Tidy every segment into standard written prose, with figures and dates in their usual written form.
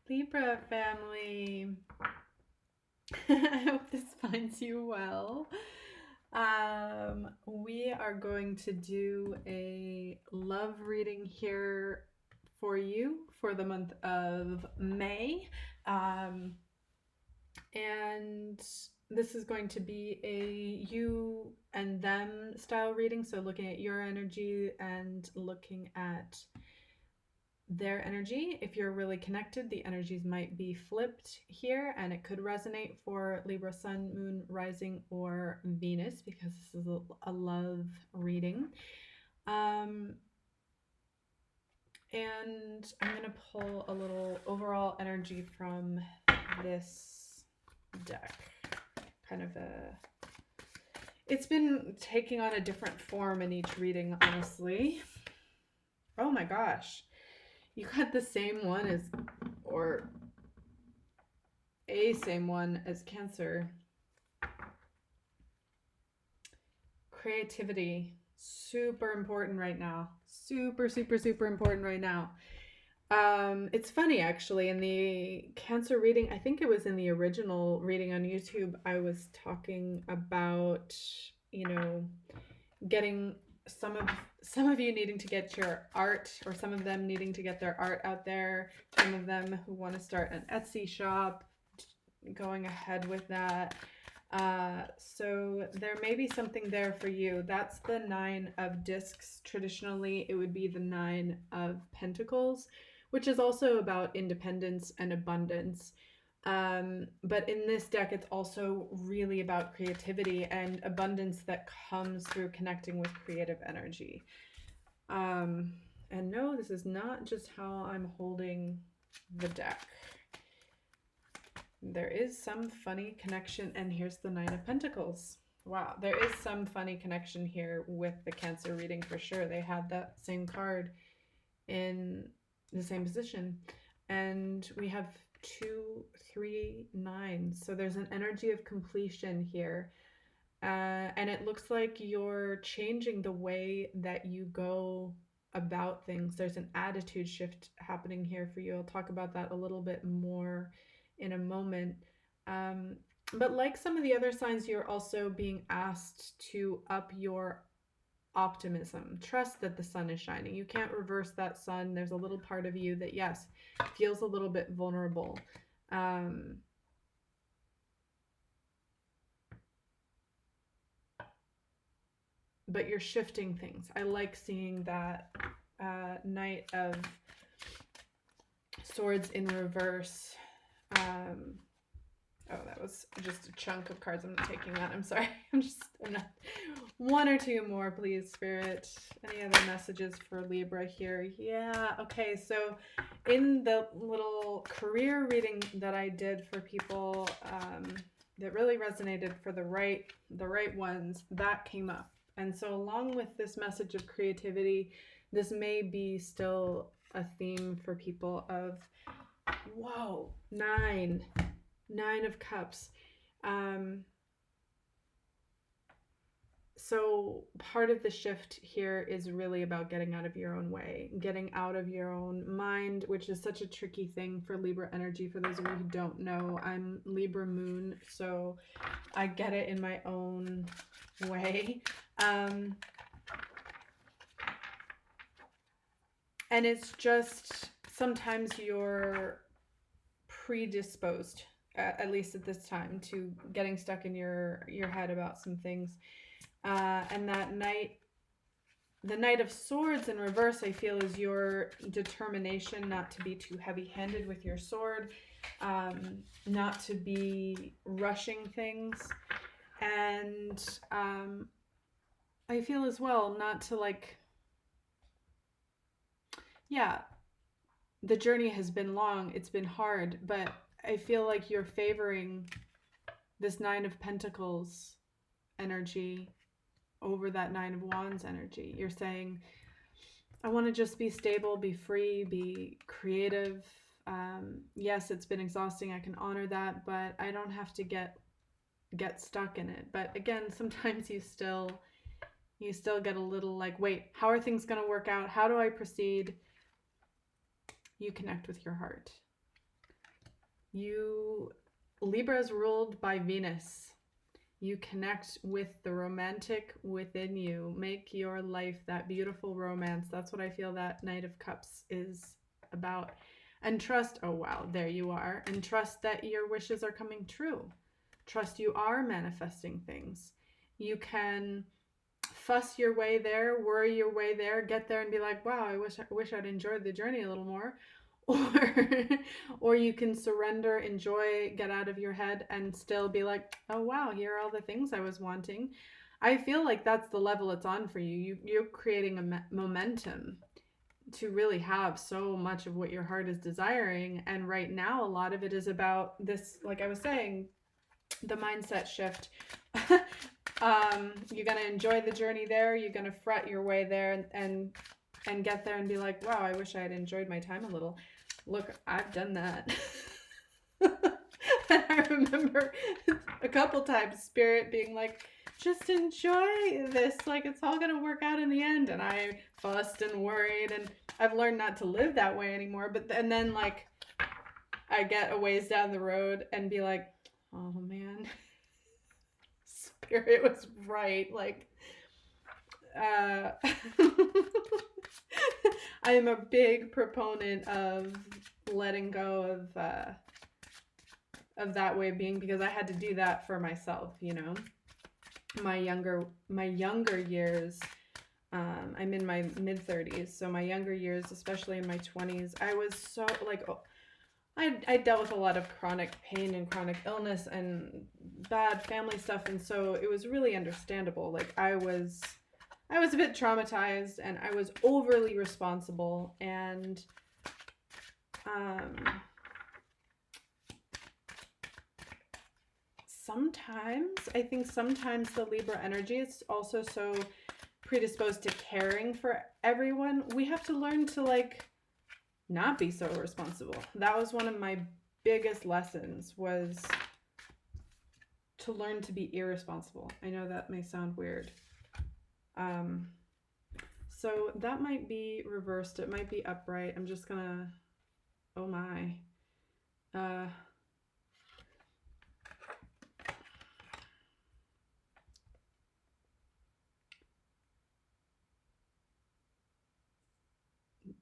Libra family. I hope this finds you well. We are going to do a love reading here for you for the month of May. And this is going to be a you and them style reading. So looking at your energy and looking at their energy. If you're really connected, the energies might be flipped here, and it could resonate for Libra Sun, Moon, Rising, or Venus, because this is a love reading. And I'm going to pull a little overall energy from this deck. Kind of it's been taking on a different form in each reading, honestly. Oh my gosh. You got the same one as, or a same one as Cancer. Creativity, super important right now. Super, super, super important right now. It's funny, actually, in the Cancer reading, I think it was in the original reading on YouTube, I was talking about, getting some of you needing to get your art, or some of them needing to get their art out there, some of them who want to start an Etsy shop, going ahead with that. So there may be something there for you. That's the 9 of discs. Traditionally, it would be the 9 of pentacles, which is also about independence and abundance. But in this deck, it's also really about creativity and abundance that comes through connecting with creative energy. And no, this is not just how I'm holding the deck. There is some funny connection, and here's the 9 of Pentacles. Wow, there is some funny connection here with the Cancer reading for sure. They had that same card in the same position, and we have 2, 3, 9. So there's an energy of completion here. And it looks like you're changing the way that you go about things. There's an attitude shift happening here for you. I'll talk about that a little bit more in a moment. But like some of the other signs, you're also being asked to up your optimism. Trust that the sun is shining. You can't reverse that sun. There's a little part of you that, yes, feels a little bit vulnerable. But you're shifting things. I like seeing that Knight of Swords in reverse. Oh, that was just a chunk of cards. I'm not taking that. I'm sorry. I'm not. 1 or 2 more, please, Spirit. Any other messages for Libra here? Yeah. Okay. So in the little career reading that I did for people that really resonated for the right ones, that came up. And so along with this message of creativity, this may be still a theme for people of, whoa, 9 of Cups. So part of the shift here is really about getting out of your own way, getting out of your own mind, which is such a tricky thing for Libra energy. For those of you who don't know, I'm Libra moon, so I get it in my own way. And it's just sometimes you're predisposed, at least at this time, to getting stuck in your head about some things. And that the Knight of Swords in reverse, I feel, is your determination not to be too heavy-handed with your sword, not to be rushing things, and I feel as well not to, like, yeah, the journey has been long, it's been hard, but I feel like you're favoring this 9 of Pentacles energy over that 9 of Wands energy. You're saying, I want to just be stable, be free, be creative. Yes, it's been exhausting. I can honor that, but I don't have to get stuck in it. But again, sometimes you still get a little like, wait, how are things going to work out? How do I proceed? You connect with your heart. Libra is ruled by Venus. You connect with the romantic within you. Make your life that beautiful romance. That's what I feel that Knight of Cups is about. And trust, oh wow, there you are. And trust that your wishes are coming true. Trust you are manifesting things. You can fuss your way there, worry your way there, get there and be like, wow, I wish I'd enjoyed the journey a little more. Or or you can surrender, enjoy, get out of your head and still be like, oh wow, here are all the things I was wanting. I feel like that's the level it's on for you. You're creating a momentum to really have so much of what your heart is desiring. And right now, a lot of it is about this, like I was saying, the mindset shift. You're gonna enjoy the journey there. You're gonna fret your way there and get there and be like, wow, I wish I had enjoyed my time a little. Look, I've done that. And I remember a couple times Spirit being like, just enjoy this, like it's all gonna work out in the end. And I fussed and worried, and I've learned not to live that way anymore. But and then like I get a ways down the road and be like, oh man, Spirit was right. Like I am a big proponent of letting go of that way of being, because I had to do that for myself, you know. My younger years, I'm in my mid 30s, so my younger years, especially in my 20s, I was so like, I dealt with a lot of chronic pain and chronic illness and bad family stuff, and so it was really understandable. Like I was a bit traumatized, and I was overly responsible, and I think sometimes the Libra energy is also so predisposed to caring for everyone. We have to learn to like not be so responsible. That was one of my biggest lessons, was to learn to be irresponsible. I know that may sound weird. So that might be reversed. It might be upright. I'm just gonna, oh my.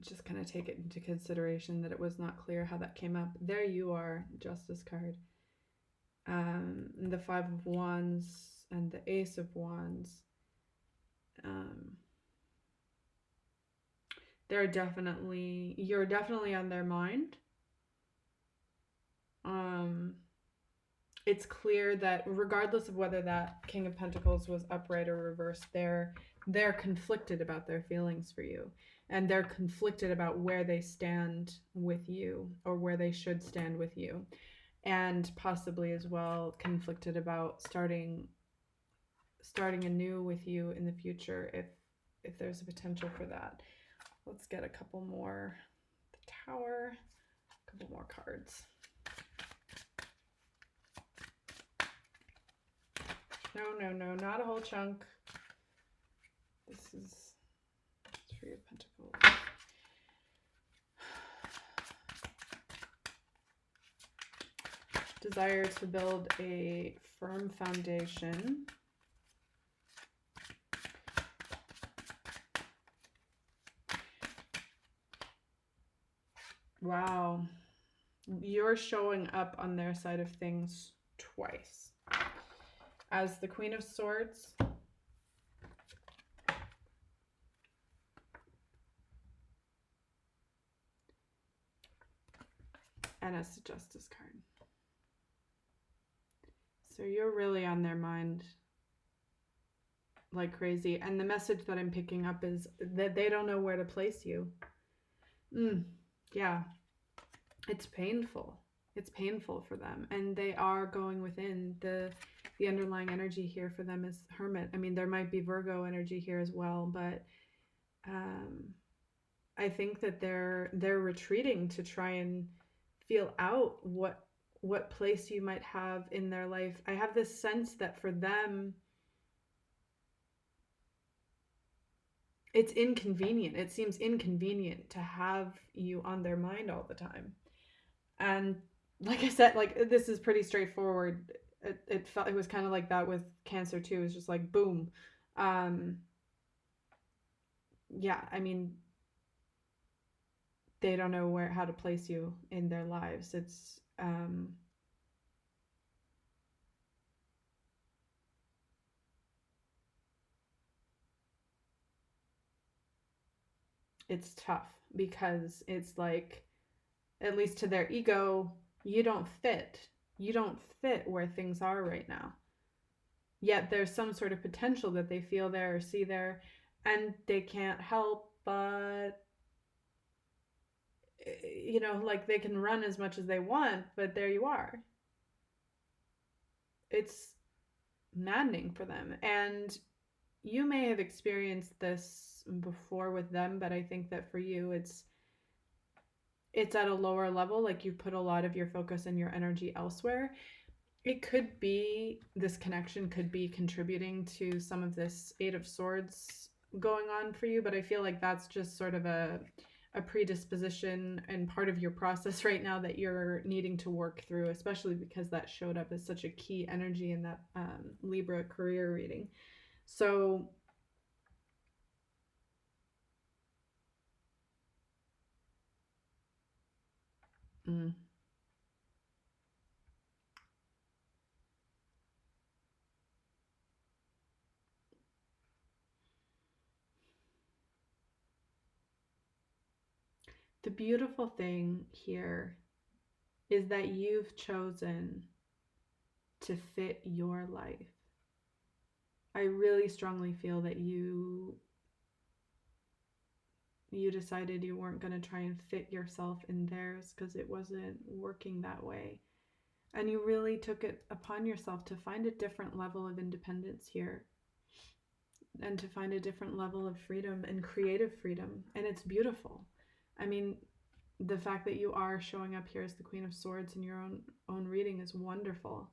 Just kind of take it into consideration that it was not clear how that came up. There you are, Justice card. The Five of Wands and the Ace of Wands. You're definitely on their mind. It's clear that regardless of whether that King of Pentacles was upright or reversed, they're conflicted about their feelings for you, and they're conflicted about where they stand with you, or where they should stand with you, and possibly as well conflicted about starting anew with you in the future, if there's a potential for that. Let's get a couple more. The Tower, a couple more cards. No, not a whole chunk. This is Three of Pentacles. Desire to build a firm foundation. Wow. You're showing up on their side of things twice. As the Queen of Swords. And as the Justice card. So you're really on their mind like crazy. And the message that I'm picking up is that they don't know where to place you. Yeah. It's painful. It's painful for them. And they are going within. The underlying energy here for them is Hermit. I mean, there might be Virgo energy here as well, but I think that they're retreating to try and feel out what place you might have in their life. I have this sense that for them, it's inconvenient. It seems inconvenient to have you on their mind all the time. And like I said, like this is pretty straightforward. It was kind of like that with Cancer too. It was just like boom. Um, yeah, I mean, they don't know how to place you in their lives. It's tough because it's like, at least to their ego, you don't fit. You don't fit where things are right now. Yet there's some sort of potential that they feel there or see there, and they can't help but, like they can run as much as they want, but there you are. It's maddening for them. And you may have experienced this before with them, but I think that for you, it's at a lower level. Like you put a lot of your focus and your energy elsewhere. It could be, this connection could be contributing to some of this Eight of Swords going on for you, but I feel like that's just sort of a predisposition and part of your process right now that you're needing to work through, especially because that showed up as such a key energy in that Libra career reading. So, mm, the beautiful thing here is that you've chosen to fit your life. I really strongly feel that you decided you weren't going to try and fit yourself in theirs because it wasn't working that way. And you really took it upon yourself to find a different level of independence here and to find a different level of freedom and creative freedom. And it's beautiful. I mean, the fact that you are showing up here as the Queen of Swords in your own reading is wonderful.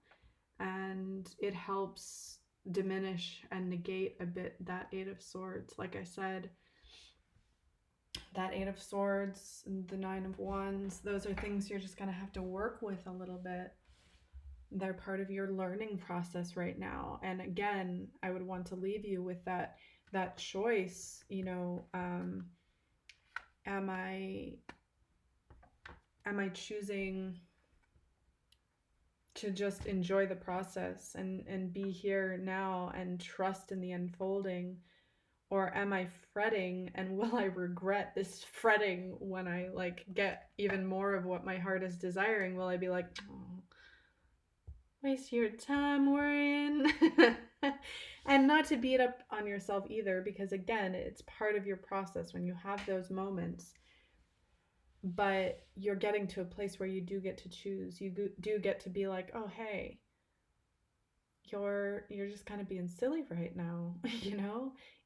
And it helps diminish and negate a bit that Eight of Swords. Like I said, that Eight of Swords, the Nine of Wands, those are things you're just going to have to work with a little bit. They're part of your learning process right now. And again, I would want to leave you with that choice, am I choosing to just enjoy the process and be here now and trust in the unfolding? Or am I fretting, and will I regret this fretting when I like get even more of what my heart is desiring? Will I be like, oh, waste your time worrying? And not to beat up on yourself either, because again, it's part of your process when you have those moments. But you're getting to a place where you do get to choose. You do get to be like, oh, hey, you're just kind of being silly right now.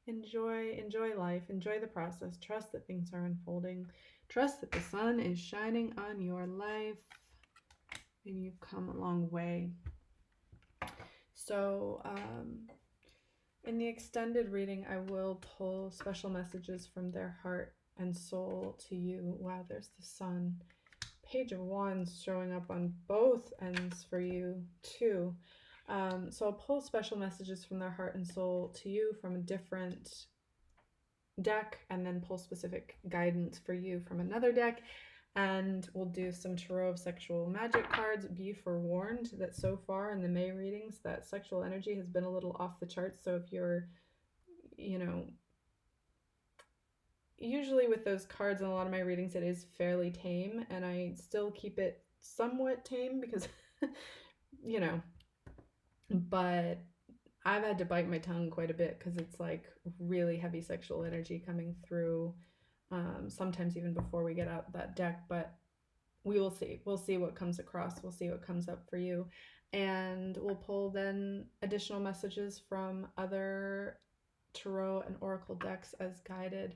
Enjoy life, enjoy the process, trust that things are unfolding, trust that the sun is shining on your life, and you've come a long way. So in the extended reading, I will pull special messages from their heart and soul to you. Wow, there's the sun. Page of Wands showing up on both ends for you too. So I'll pull special messages from their heart and soul to you from a different deck, and then pull specific guidance for you from another deck. And we'll do some Tarot of Sexual Magic cards. Be forewarned that so far in the May readings, that sexual energy has been a little off the charts. So if you're, usually with those cards in a lot of my readings, it is fairly tame, and I still keep it somewhat tame because, but I've had to bite my tongue quite a bit because it's like really heavy sexual energy coming through, sometimes even before we get out that deck. But we will see. We'll see what comes across. We'll see what comes up for you. And we'll pull then additional messages from other tarot and oracle decks as guided.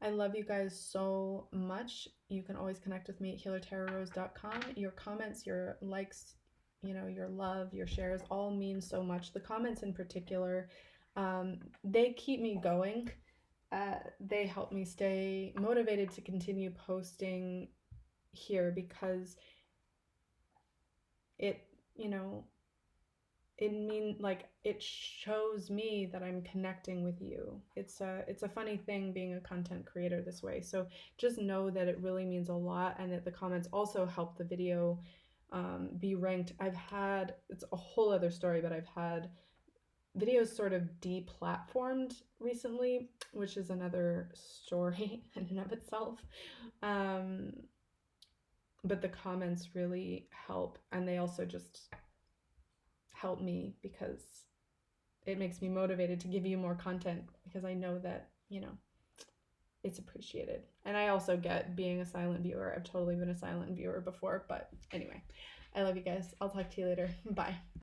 I love you guys so much. You can always connect with me at healertarorose.com. Your comments, your likes, your love, your shares all mean so much. The comments in particular, they keep me going. They help me stay motivated to continue posting here, because it, you know, it shows me that I'm connecting with you. It's a funny thing being a content creator this way. So just know that it really means a lot, and that the comments also help the video be ranked. It's a whole other story, but I've had videos sort of deplatformed recently, which is another story in and of itself. Um, but the comments really help, and they also just help me because it makes me motivated to give you more content, because I know that, it's appreciated. And I also get being a silent viewer. I've totally been a silent viewer before, but anyway, I love you guys. I'll talk to you later. Bye.